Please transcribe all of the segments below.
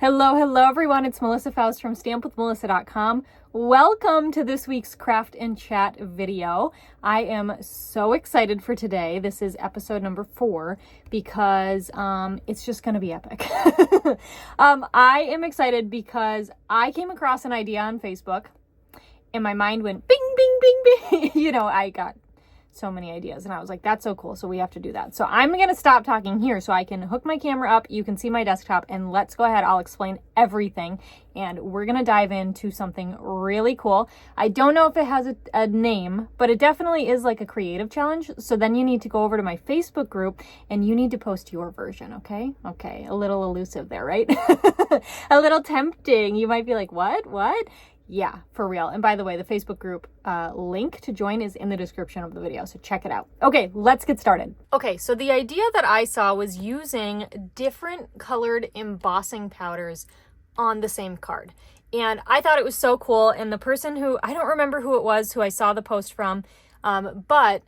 Hello everyone, it's Melissa Faust from stampwithmelissa.com. Welcome to this week's Craft and Chat video. I am so excited for today. This is episode number 4 because it's just going to be epic. I am excited because I came across an idea on Facebook and my mind went bing, bing, bing, bing. I got so many ideas and I was like, that's so cool. So we have to do that. So I'm going to stop talking here so I can hook my camera up. You can see my desktop and let's go ahead. I'll explain everything and we're going to dive into something really cool. I don't know if it has a name, but it definitely is like a creative challenge. So then you need to go over to my Facebook group and you need to post your version. Okay. A little elusive there, right? A little tempting. You might be like, what? Yeah, for real. And by the way, the Facebook group link to join is in the description of the video, so check it out. Okay, let's get started. Okay, so the idea that I saw was using different colored embossing powders on the same card. And I thought it was so cool. And the person who, I don't remember who it was who I saw the post from, but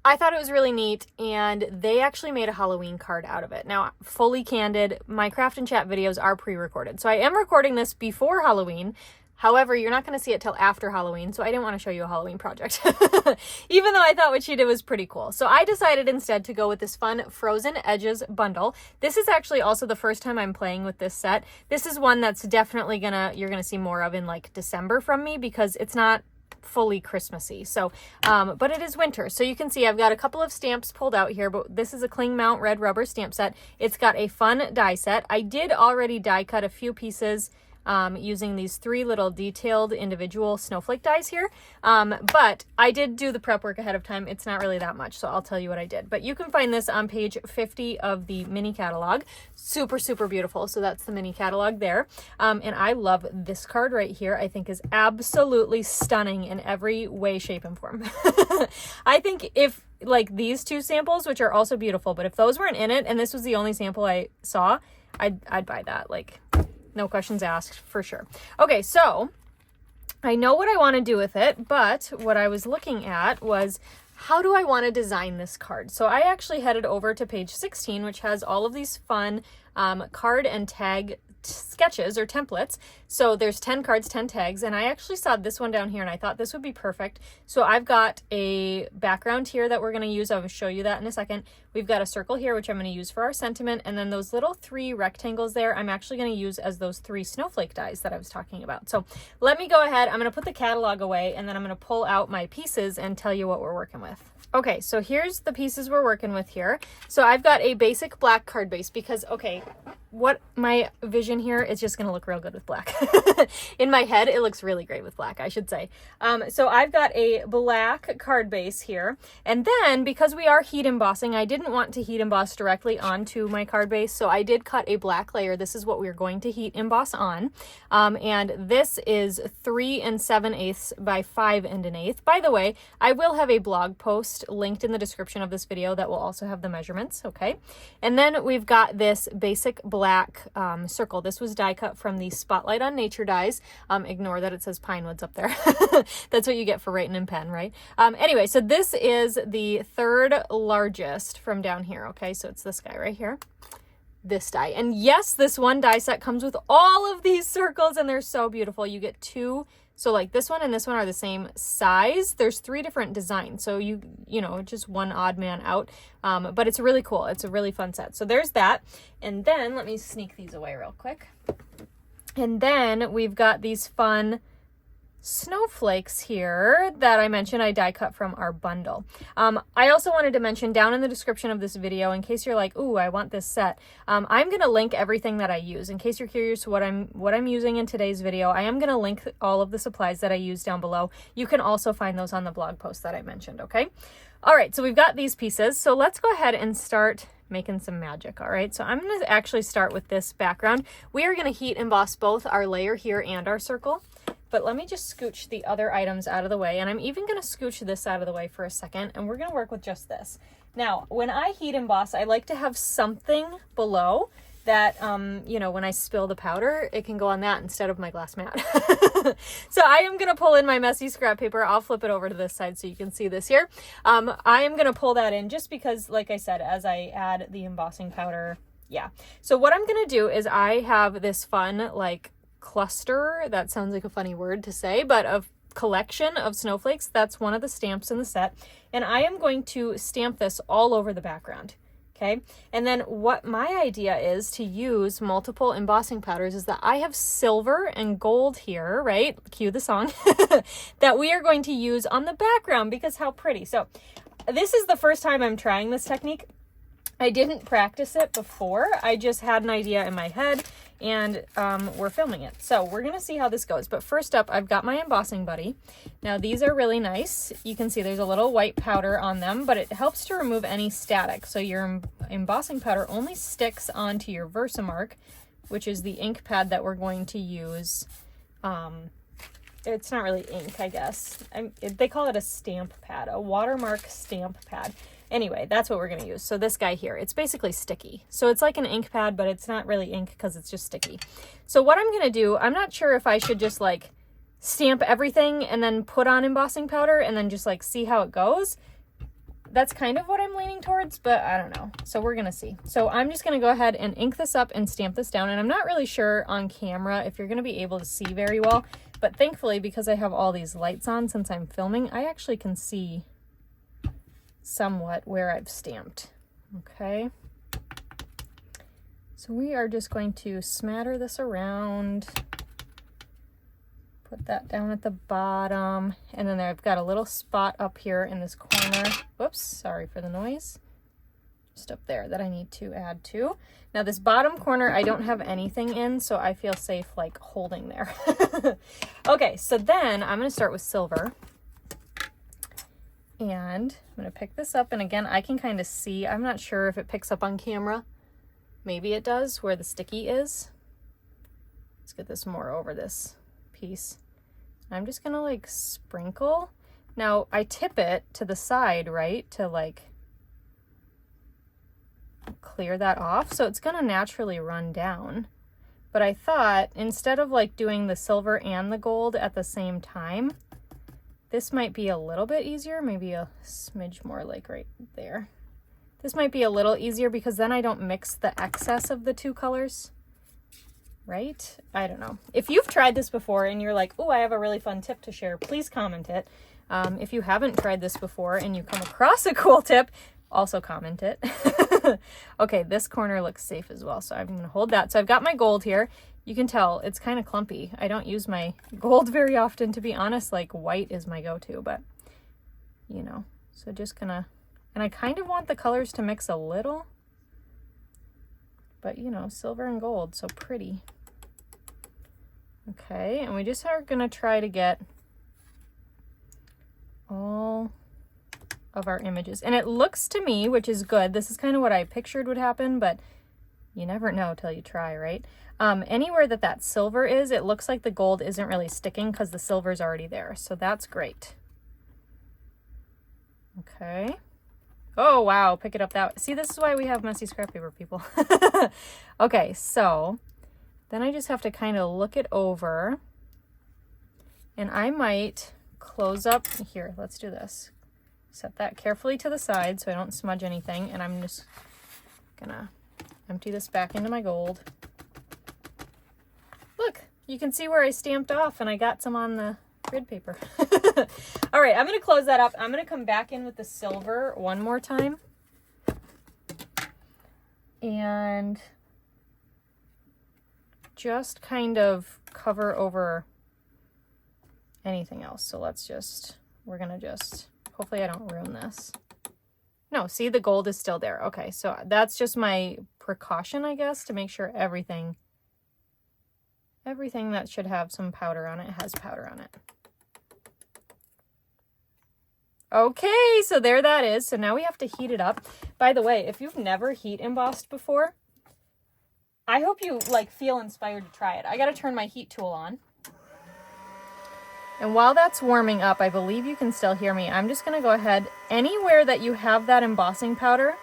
I thought it was really neat, and they actually made a Halloween card out of it. Now, fully candid, my craft and chat videos are pre-recorded. So I am recording this before Halloween. However, you're not going to see it till after Halloween, so I didn't want to show you a Halloween project, even though I thought what she did was pretty cool. So I decided instead to go with this fun Frozen Edges bundle. This is actually also the first time I'm playing with this set. This is one that's definitely you're gonna see more of in like December from me because it's not fully Christmassy. So, but it is winter. So you can see I've got a couple of stamps pulled out here, but this is a cling mount red rubber stamp set. It's got a fun die set. I did already die cut a few pieces using these 3 little detailed individual snowflake dies here. But I did do the prep work ahead of time. It's not really that much, so I'll tell you what I did. But you can find this on page 50 of the mini catalog. Super, super beautiful. So that's the mini catalog there. And I love this card right here. I think is absolutely stunning in every way, shape, and form. I think if like these 2 samples, which are also beautiful, but if those weren't in it and this was the only sample I saw, I'd buy that. Like, no questions asked for sure. Okay, so I know what I want to do with it, but what I was looking at was how do I want to design this card? So I actually headed over to page 16, which has all of these fun card and tag sketches or templates. So there's 10 cards, 10 tags, and I actually saw this one down here and I thought this would be perfect. So I've got a background here that we're going to use. I'll show you that in a second. We've got a circle here, which I'm going to use for our sentiment. And then those little 3 rectangles there, I'm actually going to use as those 3 snowflake dies that I was talking about. So let me go ahead. I'm going to put the catalog away and then I'm going to pull out my pieces and tell you what we're working with. Okay, so here's the pieces we're working with here. So I've got a basic black card base because, okay, what my vision here is just going to look real good with black. In my head, it looks really great with black, I should say. So I've got a black card base here. And then because we are heat embossing, I didn't want to heat emboss directly onto my card base. So I did cut a black layer. This is what we're going to heat emboss on. And this is 3 7/8 by 5 1/8. By the way, I will have a blog post linked in the description of this video that will also have the measurements. Okay. And then we've got this basic black circle. This was die cut from the Spotlight on Nature dies. Ignore that it says pine woods up there. That's what you get for writing in pen, right? Anyway, so this is the 3rd largest from down here. Okay, so it's this guy right here. This die. And yes, this one die set comes with all of these circles and they're so beautiful. You get 2. So like this one and this one are the same size. There's 3 different designs. So you know, just one odd man out. But it's really cool. It's a really fun set. So there's that. And then let me sneak these away real quick. And then we've got these fun snowflakes here that I mentioned I die cut from our bundle. I also wanted to mention down in the description of this video, in case you're like, ooh, I want this set, I'm going to link everything that I use. In case you're curious what I'm using in today's video, I am going to link all of the supplies that I use down below. You can also find those on the blog post that I mentioned, okay? All right, so we've got these pieces. So let's go ahead and start making some magic. All right, so I'm going to actually start with this background. We are going to heat emboss both our layer here and our circle. But let me just scooch the other items out of the way. And I'm even going to scooch this out of the way for a second. And we're going to work with just this. Now, when I heat emboss, I like to have something below that, you know, when I spill the powder, it can go on that instead of my glass mat. So I am going to pull in my messy scrap paper. I'll flip it over to this side so you can see this here. I am going to pull that in just because, like I said, as I add the embossing powder, Yeah. So what I'm going to do is I have this fun, like, cluster, that sounds like a funny word to say, but a collection of snowflakes. That's one of the stamps in the set. And I am going to stamp this all over the background. Okay. And then what my idea is to use multiple embossing powders is that I have silver and gold here, right? Cue the song, that we are going to use on the background because how pretty. So this is the first time I'm trying this technique. I didn't practice it before. I just had an idea in my head and we're filming it. So we're going to see how this goes. But first up, I've got my embossing buddy. Now these are really nice. You can see there's a little white powder on them, but it helps to remove any static. So your embossing powder only sticks onto your Versamark, which is the ink pad that we're going to use. It's not really ink, I guess. They call it a stamp pad, a watermark stamp pad. Anyway, that's what we're going to use. So this guy here, it's basically sticky. So it's like an ink pad, but it's not really ink because it's just sticky. So what I'm going to do, I'm not sure if I should just like stamp everything and then put on embossing powder and then just like see how it goes. That's kind of what I'm leaning towards, but I don't know. So we're going to see. So I'm just going to go ahead and ink this up and stamp this down. And I'm not really sure on camera if you're going to be able to see very well, but thankfully, because I have all these lights on since I'm filming, I actually can see somewhat where I've stamped. Okay. So we are just going to smatter this around, put that down at the bottom, and then I've got a little spot up here in this corner. Whoops, sorry for the noise. Just up there that I need to add to. Now this bottom corner, I don't have anything in, so I feel safe like holding there. Okay, so then I'm going to start with silver. And I'm going to pick this up, and again, I can kind of see, I'm not sure if it picks up on camera. Maybe it does, where the sticky is. Let's get this more over this piece. I'm just going to like sprinkle. Now, I tip it to the side, right, to like clear that off. So it's going to naturally run down. But I thought, instead of like doing the silver and the gold at the same time, this might be a little bit easier, maybe a smidge more like right there. This might be a little easier because then I don't mix the excess of the two colors, right? I don't know. If you've tried this before and you're like, oh, I have a really fun tip to share, please comment it. If you haven't tried this before and you come across a cool tip, also comment it. Okay, this corner looks safe as well, so I'm going to hold that. So I've got my gold here. You can tell it's kind of clumpy. I don't use my gold very often, to be honest. Like white is my go-to, but you know, so just gonna, and I kind of want the colors to mix a little, but you know, silver and gold, so pretty. Okay, and we just are gonna try to get all of our images. And it looks to me, which is good, this is kind of what I pictured would happen, but you never know till you try, right? Anywhere that that silver is, it looks like the gold isn't really sticking because the silver's already there. So that's great. Okay. Oh, wow. Pick it up that way. See, this is why we have messy scrap paper, people. Okay, so then I just have to kind of look it over. And I might close up. Here, let's do this. Set that carefully to the side so I don't smudge anything. And I'm just gonna empty this back into my gold. Look, you can see where I stamped off and I got some on the grid paper. All right, I'm going to close that up. I'm going to come back in with the silver one more time. And just kind of cover over anything else. So let's just, we're going to just, hopefully I don't ruin this. No, see, the gold is still there. Okay, so that's just my precaution, I guess, to make sure everything that should have some powder on it has powder on it. Okay, so there that is. So now we have to heat it up. By the way, if you've never heat embossed before, I hope you like feel inspired to try it. I got to turn my heat tool on. And while that's warming up, I believe you can still hear me. I'm just going to go ahead, anywhere that you have that embossing powder.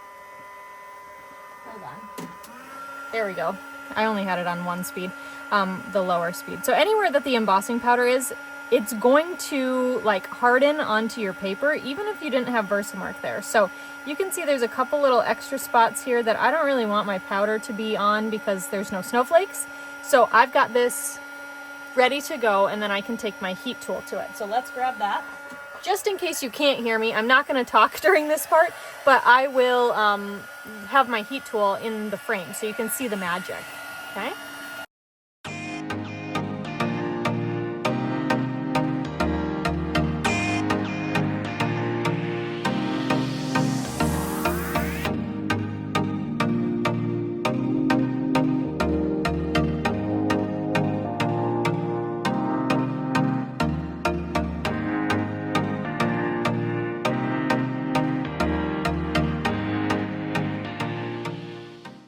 Hold on. There we go. I only had it on one speed, the lower speed. So anywhere that the embossing powder is, it's going to like harden onto your paper, even if you didn't have Versamark there. So you can see there's a couple little extra spots here that I don't really want my powder to be on because there's no snowflakes. So I've got this ready to go, and then I can take my heat tool to it. So let's grab that. Just in case you can't hear me, I'm not going to talk during this part, but I will have my heat tool in the frame so you can see the magic, okay?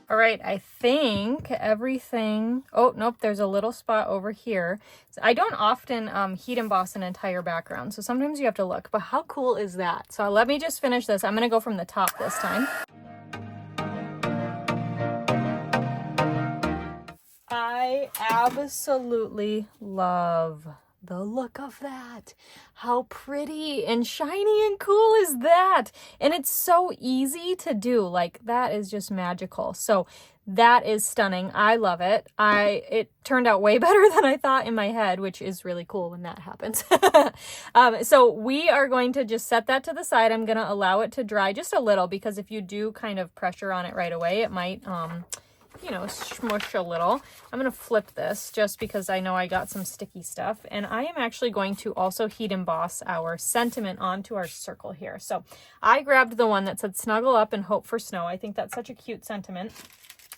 All right, I think everything, oh, nope, there's a little spot over here. So I don't often heat emboss an entire background, so sometimes you have to look, but how cool is that? So let me just finish this. I'm gonna go from the top this time. I absolutely love the look of that. How pretty and shiny and cool is that? And it's so easy to do. Like, that is just magical. So that is stunning. I love it. It turned out way better than I thought in my head, which is really cool when that happens. So we are going to just set that to the side. I'm going to allow it to dry just a little, because if you do kind of pressure on it right away, it might you know, smush a little. I'm going to flip this just because I know I got some sticky stuff. And I am actually going to also heat emboss our sentiment onto our circle here. So I grabbed the one that said snuggle up and hope for snow. I think that's such a cute sentiment.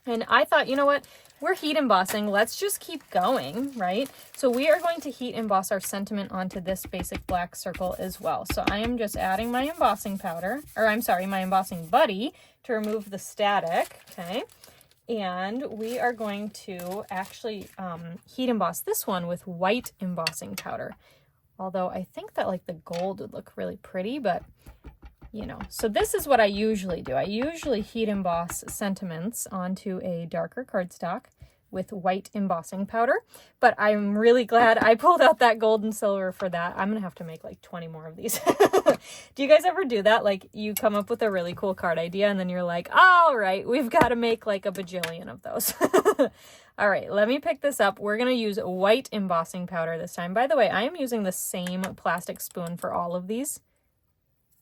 And I thought, you know what? We're heat embossing. Let's just keep going, right? So we are going to heat emboss our sentiment onto this basic black circle as well. So I am just adding my embossing powder, or I'm sorry, my embossing buddy to remove the static, okay? And we are going to actually heat emboss this one with white embossing powder. Although I think that like the gold would look really pretty, but you know. So this is what I usually do. I usually heat emboss sentiments onto a darker cardstock with white embossing powder, but I'm really glad I pulled out that gold and silver for that. I'm gonna have to make like 20 more of these. Do you guys ever do that? Like, you come up with a really cool card idea and then you're like, all right, we've got to make like a bajillion of those. All right, let me pick this up. We're gonna use white embossing powder this time. By the way, I am using the same plastic spoon for all of these.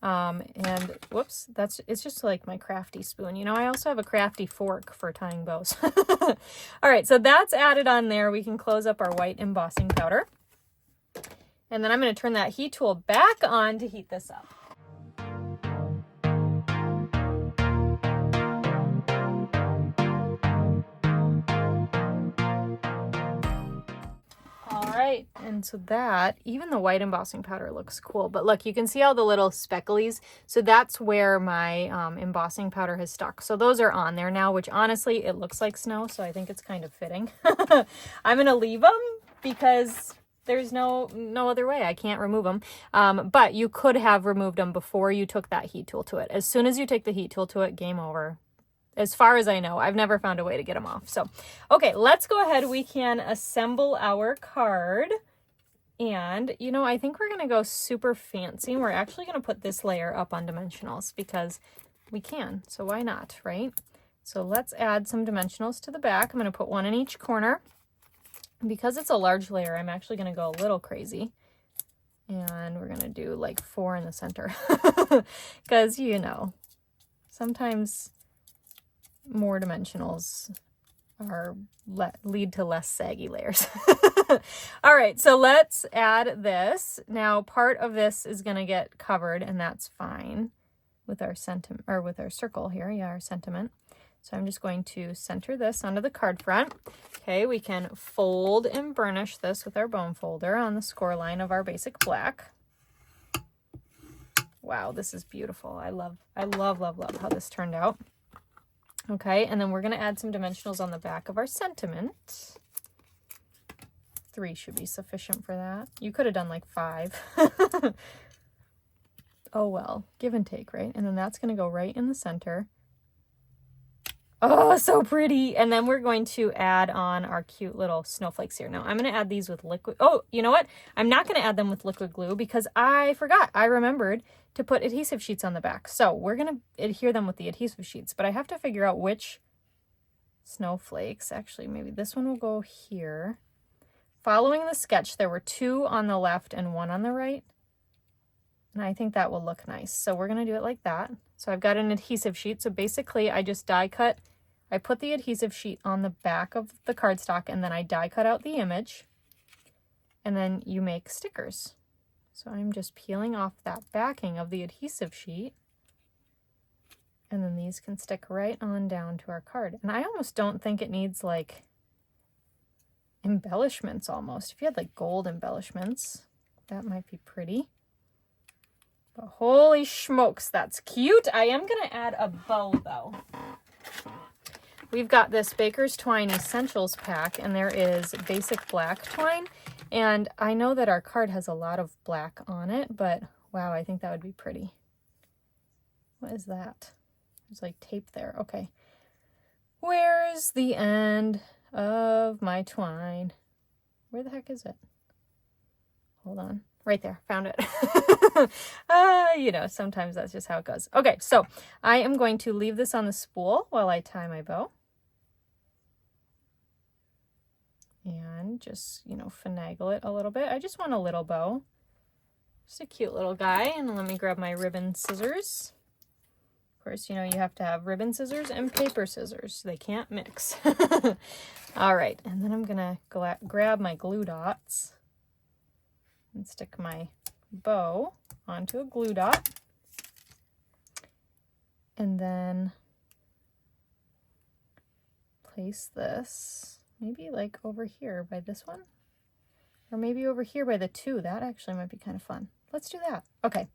And whoops, it's just like my crafty spoon. You know, I also have a crafty fork for tying bows. All right, so that's added on there. We can close up our white embossing powder. And then I'm going to turn that heat tool back on to heat this up. Right, and so that, even the white embossing powder looks cool, but look, you can see all the little specklies. So that's where my embossing powder has stuck. So those are on there now, which honestly, it looks like snow, so I think it's kind of fitting. I'm gonna leave them because there's no other way. I can't remove them. But you could have removed them before you took that heat tool to it. As soon as you take the heat tool to it, game over. As far as I know, I've never found a way to get them off. So, okay, let's go ahead. We can assemble our card. And, you know, I think we're going to go super fancy. We're actually going to put this layer up on dimensionals because we can. So why not, right? So let's add some dimensionals to the back. I'm going to put one in each corner. Because it's a large layer, I'm actually going to go a little crazy. And we're going to do like 4 in the center. Because, you know, sometimes more dimensionals lead to less saggy layers. All right, so let's add this. Now, part of this is going to get covered, and that's fine with our sentiment, or with our circle here. Yeah, our sentiment. So I'm just going to center this onto the card front. Okay, we can fold and burnish this with our bone folder on the score line of our basic black. Wow, this is beautiful. I love how this turned out. Okay, and then we're going to add some dimensionals on the back of our sentiment. 3 should be sufficient for that. You could have done like 5. Oh well, give and take, right? And then that's going to go right in the center Oh, so pretty. And then we're going to add on our cute little snowflakes here. Now I'm going to add these with liquid. Oh, you know what? I'm not going to add them with liquid glue because I forgot. I remembered to put adhesive sheets on the back. So we're going to adhere them with the adhesive sheets, but I have to figure out which snowflakes. Actually, maybe this one will go here. Following the sketch, there were 2 on the left and 1 on the right. And I think that will look nice. So we're going to do it like that. So I've got an adhesive sheet. So basically I just die cut. I put the adhesive sheet on the back of the cardstock and then I die cut out the image. And then you make stickers. So I'm just peeling off that backing of the adhesive sheet. And then these can stick right on down to our card. And I almost don't think it needs like embellishments almost. If you had like gold embellishments, that might be pretty. But holy smokes, that's cute. I am going to add a bow though. We've got this Baker's Twine Essentials pack and there is basic black twine. And I know that our card has a lot of black on it, but wow, I think that would be pretty. What is that? There's like tape there. Okay. Where's the end of my twine? Where the heck is it? Hold on. Right there. Found it. You know, sometimes that's just how it goes. Okay, so I am going to leave this on the spool while I tie my bow. And just, you know, finagle it a little bit. I just want a little bow. Just a cute little guy. And let me grab my ribbon scissors. Of course, you know, you have to have ribbon scissors and paper scissors. They can't mix. All right, and then I'm going to grab my glue dots and stick my bow onto a glue dot. And then place this maybe like over here by this one, or maybe over here by the 2. That actually might be kind of fun. Let's do that. Okay.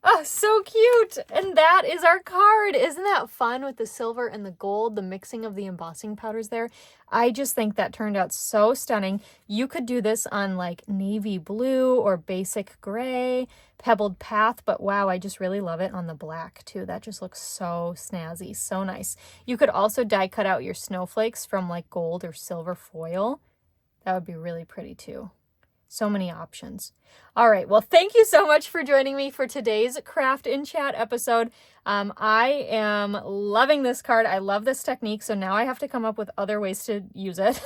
Oh, so cute. And that is our card. Isn't that fun with the silver and the gold, the mixing of the embossing powders there? I just think that turned out so stunning. You could do this on like navy blue or basic gray, pebbled path, but wow, I just really love it on the black too. That just looks so snazzy, so nice. You could also die cut out your snowflakes from like gold or silver foil. That would be really pretty too. So many options. All right. Well, thank you so much for joining me for today's Craft and Chat episode. I am loving this card. I love this technique. So now I have to come up with other ways to use it.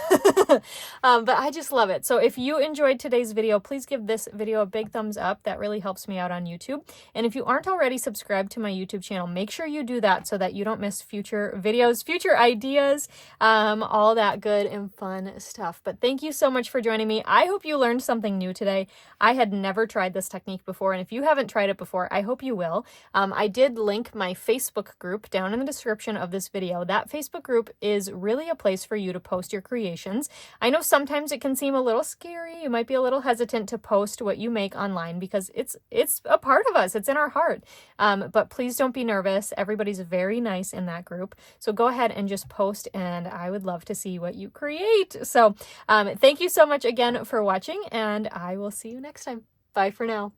But I just love it. So if you enjoyed today's video, please give this video a big thumbs up. That really helps me out on YouTube. And if you aren't already subscribed to my YouTube channel, make sure you do that so that you don't miss future videos, future ideas, all that good and fun stuff. But thank you so much for joining me. I hope you learned something new today. I had never tried this technique before, and if you haven't tried it before, I hope you will. I did link my Facebook group down in the description of this video. That Facebook group is really a place for you to post your creations. I know sometimes it can seem a little scary. You might be a little hesitant to post what you make online because it's a part of us. It's in our heart. But please don't be nervous. Everybody's very nice in that group. So go ahead and just post, and I would love to see what you create. So thank you so much again for watching, and I will see you next time. Bye for now.